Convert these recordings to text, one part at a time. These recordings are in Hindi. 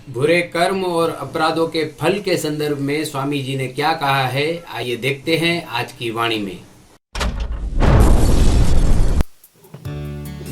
बुरे कर्म और अपराधों के फल के संदर्भ में स्वामी जी ने क्या कहा है, आइए देखते हैं आज की वाणी में।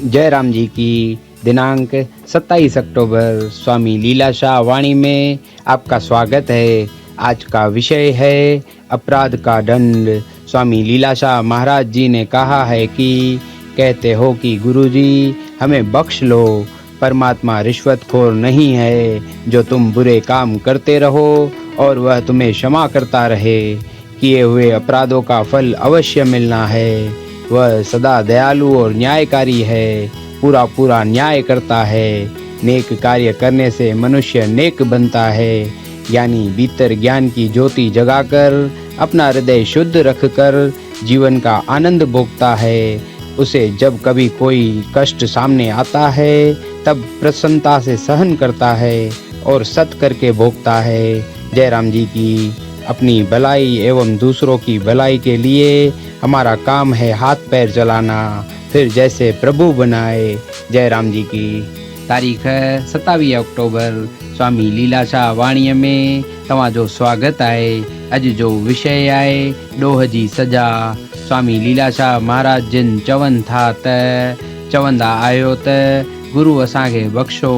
जयराम जी की दिनांक 27 अक्टूबर स्वामी लीलाशाह वाणी में आपका स्वागत है। आज का विषय है अपराध का दंड। स्वामी लीलाशाह महाराज जी ने कहा है कि कहते हो कि गुरुजी हमें बख्श लो, परमात्मा रिश्वतखोर नहीं है जो तुम बुरे काम करते रहो और वह तुम्हें क्षमा करता रहे। किए हुए अपराधों का फल अवश्य मिलना है। वह सदा दयालु और न्यायकारी है, पूरा न्याय करता है। नेक कार्य करने से मनुष्य नेक बनता है। ज्ञानी भीतर ज्ञान की ज्योति जगाकर अपना हृदय शुद्ध रखकर जीवन का आनंद भोगता है। उसे जब कभी कोई कष्ट सामने आता है तब प्रसन्नता से सहन करता है और सत करके भोगता है। जयराम जी की अपनी भलाई एवं दूसरों की भलाई के लिए हमारा काम है हाथ पैर चलाना, फिर जैसे प्रभु बनाए। जयराम जी की तारीख 27 अक्टूबर स्वामी लीलाशाह वाणीअ में तव्हांजो स्वागत आहे। अॼु जो विषय आहे ॾोह जी सज़ा। स्वामी लीलाशाह महाराज जिन चवनि था त चवंदा आहियो त गुरु असांखे बख़्शो,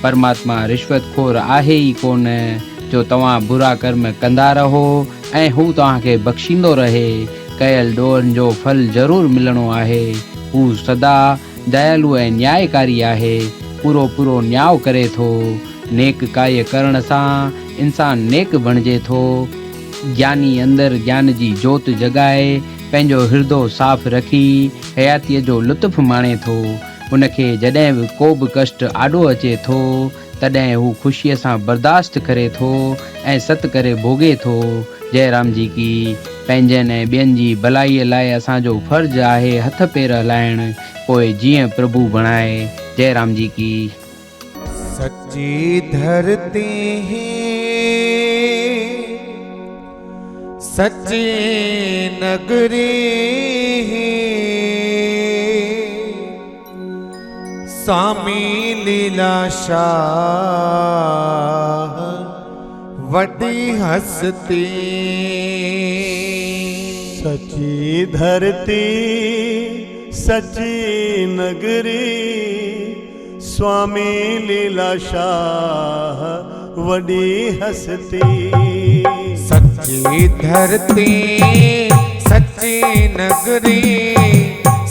परमात्मा रिश्वतखोर आहे ई कोन जो तव्हां बुरा कर्म कंदा रहो ऐं हू तव्हांखे बख़्शींदो रहे। कयल ॾोहनि जो फल ज़रूरु मिलणो आहे। हू सदा दयालु ऐं न्यायकारी आहे, पूरो न्याय करे थो। नेक कार्य करण सां इंसान नेक बणिजे थो। ज्ञानी अंदरि ज्ञान जी जोत जगाए पंहिंजो हिरदो साफ़ रखी हयातीअ जो लुत्फ़ माणे थो। उनखे जॾहिं बि को बि कष्ट आॾो अचे थो तॾहिं हू ख़ुशीअ सां बर्दाश्त करे थो ऐं सत करे भोगे थो। जयराम जी की पंहिंजनि ऐं ॿियनि जी भलाईअ लाइ असांजो फ़र्ज़ु आहे हथ पेर हलाइण, पोइ जीअं प्रभु बणाए। जयराम जी की। सच्ची धरती सच्ची नगरी स्वामी लीलाशाह वडी हस्ती। सच्ची धरती सच्ची नगरी स्वामी लीलाशाह वडी हस्ती। सच्ची धरती सच्ची नगरी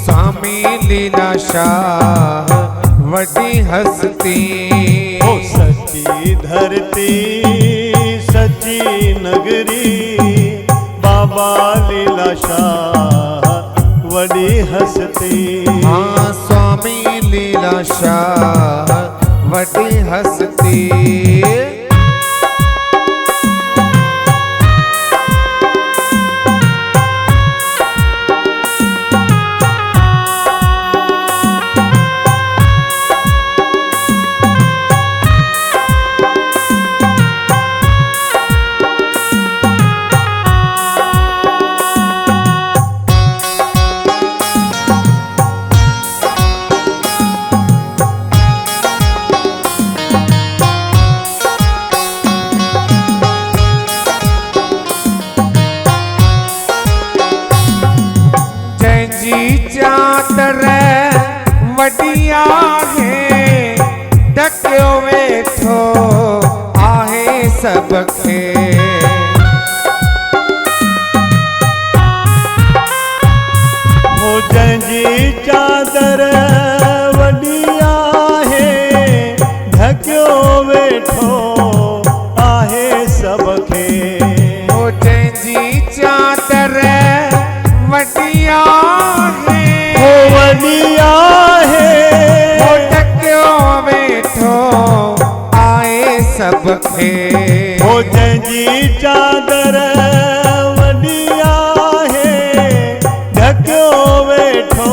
स्वामी लीलाशाह वडी हस्ती। ओ सच्ची धरती सच्ची नगरी बाबा लीलाशाह वडी हस्ती। हाँ स्वामी लीलाशाह वडी हस्ती। चादर वडी आहे ढकियो वेठो आहे सबखे। हो जंहिंजी चादर वडी आहे ढकियो वेठो आहे सबखे। हो जंहिंजी चादर वडी आहे वडी आहे ढकियो वेठो आहे सबखे। हो जंहिंजी चादर वडी आहे ढकियो वेठो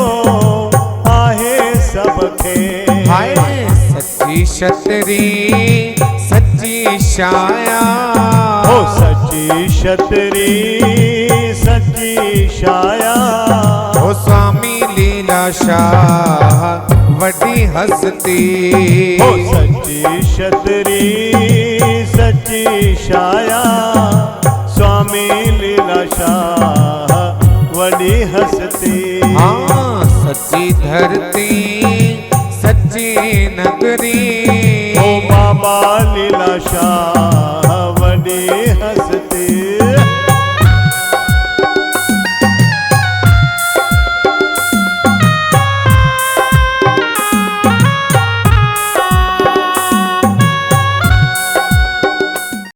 आहे सबखे। हाय सच्ची छतरी सच्ची छाया। हो सच्ची छतरी सच्ची छाया। हो स्वामी लीलाशाह वडी हस्ती। हो सच्ची छतरी छाया स्वामी लीलाशाह वडी हसती। हाँ सच्ची धरती सच्ची नगरी ओ बाबा लीलाशाह वडी हसती।